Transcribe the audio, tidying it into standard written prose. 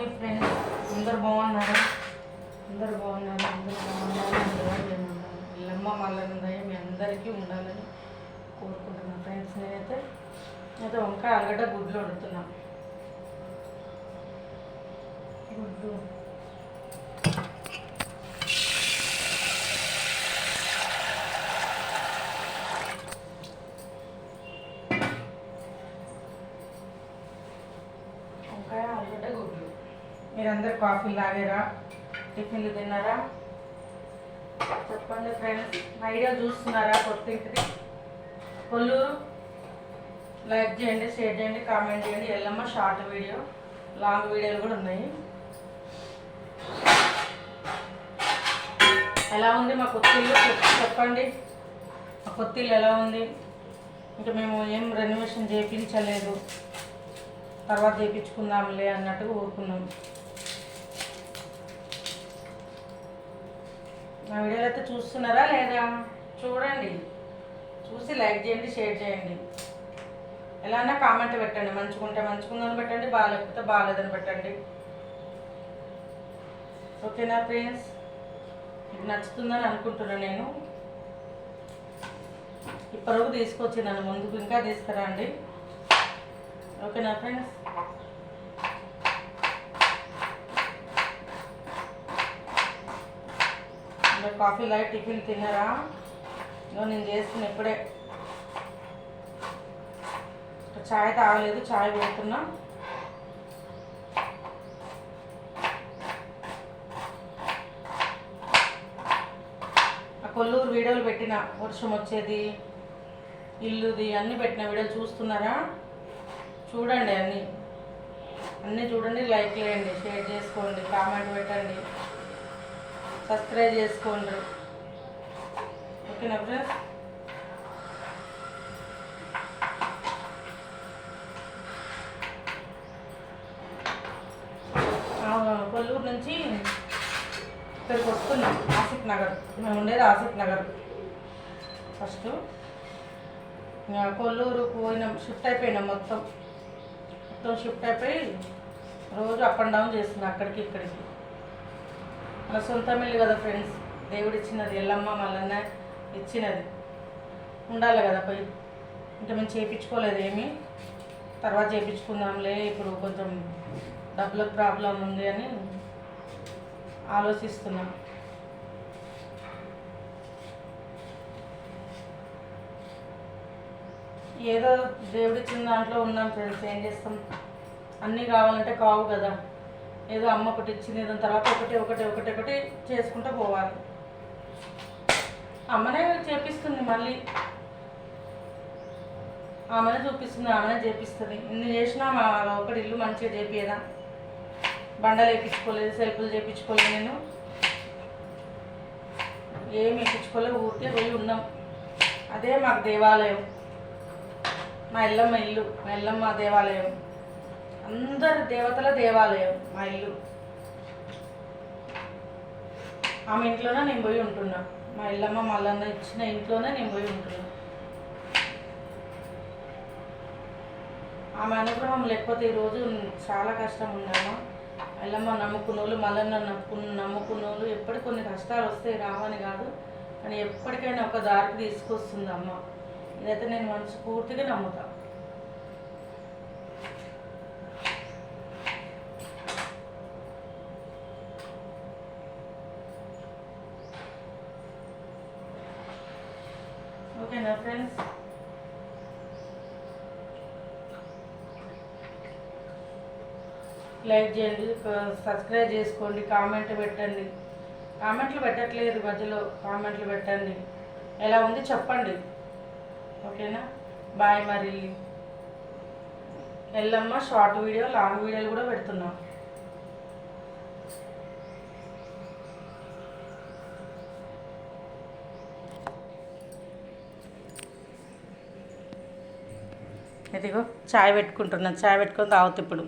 Hi friends, అందరు బాగున్నారు. అందరు ఇల్లమ్మ మల్లన్న మీ అందరికీ ఉండాలని కోరుకుంటున్నాను ఫ్రెండ్స్. నేనైతే వంకాయ ఆలుగడ్డ గుడ్లు వండుతున్నా. గుడ్లు వంకాయ ఆలుగడ్డ గుడ్లు. మీరందరు కాఫీలు తాగారా? టిఫిన్లు తిన్నారా? చెప్పండి ఫ్రెండ్స్. నా వీడియో చూస్తున్నారా? కొత్తింటిది కొల్లూరు. లైక్ చేయండి, షేర్ చేయండి, కామెంట్ చేయండి. ఎల్లమ్మ షార్ట్ వీడియో, లాంగ్ వీడియోలు కూడా ఉన్నాయి. ఎలా ఉంది మా కొత్తిల్లు చెప్పండి. మా కొత్తిల్లు ఎలా ఉంది? ఇంకా మేము ఏం రెనోవేషన్ చేయించలేదు, తర్వాత చేయించుకుందాంలే అన్నట్టుగా ఊరుకున్నాం. మా వీడియోలు అయితే చూస్తున్నారా లేదా? చూడండి, చూసి లైక్ చేయండి, షేర్ చేయండి. ఎలా అన్నా కామెంట్ పెట్టండి. మంచిగుంటే మంచిగుందని పెట్టండి, బాగాలేకపోతే బాగాలేదని పెట్టండి. ఓకేనా ఫ్రెండ్స్? మీకు నచ్చుతుందని అనుకుంటున్నాను. నేను ఇప్పటివరకు తీసుకొచ్చి నన్ను ముందుకు ఇంకా తీసుకురండి. ఓకేనా ఫ్రెండ్స్? ఇంకా కాఫీ లైట్ టిఫిన్ తిన్నారా? నేను చేస్తున్నా ఇప్పుడే. చాయ్ తాగలేదు, చాయ్ పెడుతున్నా. కొల్లూరు వీడియోలు పెట్టిన, వర్షం వచ్చేది, ఇల్లుది అన్నీ పెట్టిన వీడియోలు చూస్తున్నారా? చూడండి, అన్నీ చూడండి. లైక్ చేయండి, షేర్ చేసుకోండి, కామెంట్ పెట్టండి, సబ్స్క్రైబ్ చేసుకోండి. ఓకేనా ఫ్రెండ్స్? కొల్లూరు నుంచి ఇక్కడికి వస్తున్నాం, ఆసిఫ్ నగర్. మేము ఉండేది ఆసిఫ్ నగర్. ఫస్ట్ కొల్లూరు పోయినాం, షిఫ్ట్ అయిపోయినాం. మొత్తం షిఫ్ట్ అయిపోయి రోజు అప్ అండ్ డౌన్ చేస్తున్నాం అక్కడికి ఇక్కడికి. మన సొంత ఇల్లు కదా ఫ్రెండ్స్, దేవుడు ఇచ్చినది, ఎల్లమ్మ మల్లన్న ఇచ్చినది, ఉండాలి కదా పోయి. ఇంకా మేము చేయించుకోలేదు ఏమి, తర్వాత చేయించుకుందాంలే, ఇప్పుడు కొంచెం డబ్బుల ప్రాబ్లం ఉంది అని ఆలోచిస్తున్నాం. ఏదో దేవుడిచ్చిన దాంట్లో ఉన్నాం ఫ్రెండ్స్. ఏం చేస్తాం? అన్నీ కావాలంటే కావు కదా. ఏదో అమ్మ ఒకటి ఇచ్చింది, దాని తర్వాత ఒకటి చేసుకుంటూ పోవాలి. అమ్మనే చేపిస్తుంది, మళ్ళీ ఆమెనే చూపిస్తుంది, ఆమెనే చేపిస్తుంది. ఇన్ని చేసినా ఒకటి ఇల్లు మంచిగా చేపియదా? బండలు వేయించుకోలేదు, సెల్ఫులు చేయించుకోలేదు, నేను ఏమి వేయించుకోలేదు, ఊరికే పోయి ఉన్నాం. అదే మాకు దేవాలయం, మా ఎల్లమ్మ ఇల్లు, మా ఎల్లమ్మ దేవాలయం, అందరు దేవతల దేవాలయం మా ఇల్లు. ఆమె ఇంట్లోనే నేను పోయి ఉంటున్నా. మా ఎల్లమ్మ మల్లన్న ఇచ్చిన ఇంట్లోనే నేను పోయి ఉంటున్నా. ఆమె అనుగ్రహం లేకపోతే ఈరోజు చాలా కష్టం ఉన్నాము. ఎల్లమ్మ నమ్ముకున్నోళ్ళు, మల్లన్న నమ్ముకున్నోళ్ళు ఎప్పటికి కొన్ని కష్టాలు వస్తాయి, రావని కాదు, కానీ ఎప్పటికైనా ఒక దారికి తీసుకొస్తుంది అమ్మ. ఇదైతే నేను మనస్ఫూర్తిగా నమ్ముతా. ఓకేనా ఫ్రెండ్స్? లైక్ చేయండి, సబ్స్క్రైబ్ చేసుకోండి, కామెంట్ పెట్టండి. కామెంట్లు పెట్టట్లేదు మధ్యలో, కామెంట్లు పెట్టండి. ఎలా ఉంది చెప్పండి. ఓకేనా? బాయ్. మరి ఎల్లమ్మ షార్ట్ వీడియో, లాంగ్ వీడియోలు కూడా పెడుతున్నాం. ఇదిగో చాయ్ పెట్టుకుంటున్నాను, చాయ్ పెట్టుకొని తాగుతా ఇప్పుడు.